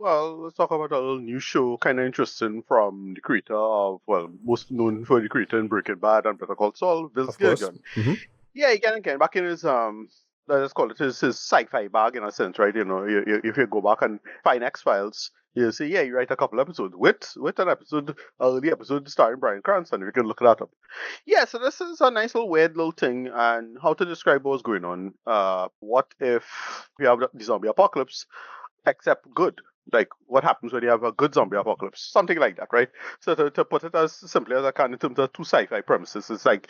Well, let's talk about a little new show, kind of interesting from the creator of, well, most known for the creator in Breaking Bad and Better Call Saul, Vince Of course. Gilligan. Hmm. Yeah, again, back in his let's call it his sci-fi bag in a sense, right? If you go back and find X Files, you see, yeah, you write a couple episodes with an episode, early episode starring Bryan Cranston. You can look that up. Yeah, so this is a nice little weird little thing, and how to describe what's going on. What if we have the zombie apocalypse, except good? Like, what happens when you have a good zombie apocalypse? Something like that, right? So to put it as simply as I can in terms of two sci-fi premises, it's like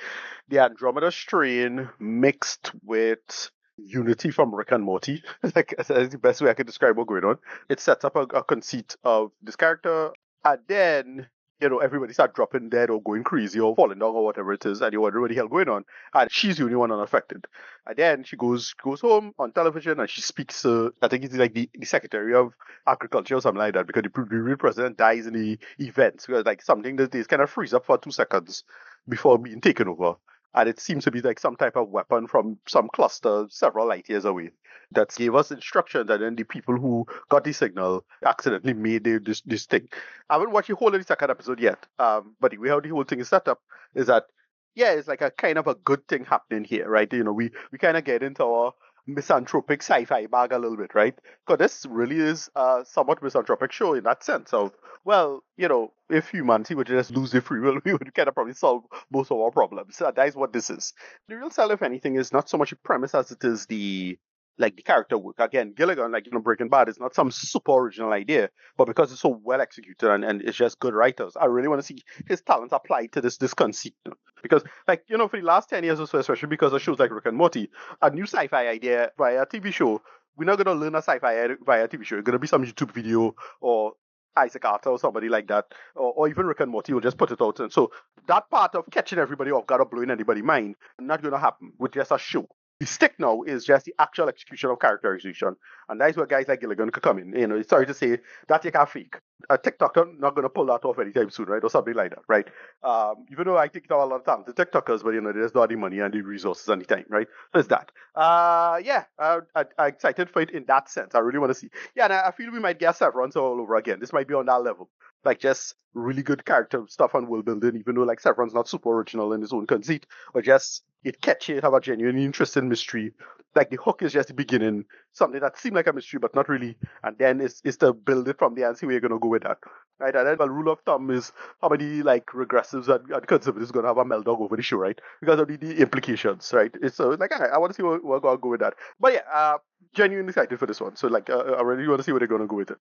the Andromeda strain mixed with Unity from Rick and Morty. Like that's the best way I could describe what's going on. It sets up a conceit of this character, and then everybody start dropping dead or going crazy or falling down or whatever it is, and you wonder what the hell going on. And she's the only one unaffected. And then she goes home on television and she speaks. I think it's like the Secretary of Agriculture or something like that, because the real president dies in the event. So it's like something that they kind of freeze up for 2 seconds before being taken over. And it seems to be like some type of weapon from some cluster several light years away that gave us instructions, and then the people who got the signal accidentally made this thing. I haven't watched the whole of the second episode yet, but the way how the whole thing is set up is that, yeah, it's like a kind of a good thing happening here, right? We kind of get into our misanthropic sci-fi bag a little bit, right? Because this really is a somewhat misanthropic show in that sense of, well, if humanity would just lose their free will, we would kind of probably solve most of our problems. So that is what this is. The real sell, if anything, is not so much a premise as it is the character work. Again, Gilligan, like Breaking Bad, is not some super original idea, but because it's so well executed and it's just good writers, I really want to see his talents applied to this conceit. Because, like, for the last 10 years or so, especially because of shows like Rick and Morty, a new sci-fi idea via a TV show, we're not going to learn a sci-fi via a TV show. It's going to be some YouTube video or Isaac Arthur or somebody like that, or even Rick and Morty will just put it out. And so that part of catching everybody off guard or blowing anybody's mind, not going to happen with just a show. The stick now is just the actual execution of characterization. And that's where guys like Gilligan could come in. Sorry to say, that you can fake. A TikToker not going to pull that off anytime soon, right? Or something like that, right? Even though I think there are a lot of times the TikTokers, but they just don't have the money and the resources and the time, right? There's that. I'm excited for it in that sense. I really want to see. Yeah, and I feel we might get Severance all over again. This might be on that level. Like just really good character stuff and world building, even though like Severance not super original in his own conceit, but just it catchy, it have a genuine interest in mystery. Like the hook is just the beginning, something that seemed like a mystery but not really, and then it's to build it from there and see where you're gonna go with that. Right, and then the rule of thumb is how many like regressives and conservatives gonna have a meltdown over the show, right? Because of the implications, right? It's so like I want to see where gonna go with that. But yeah, genuinely excited for this one. So like I really want to see where they're gonna go with it.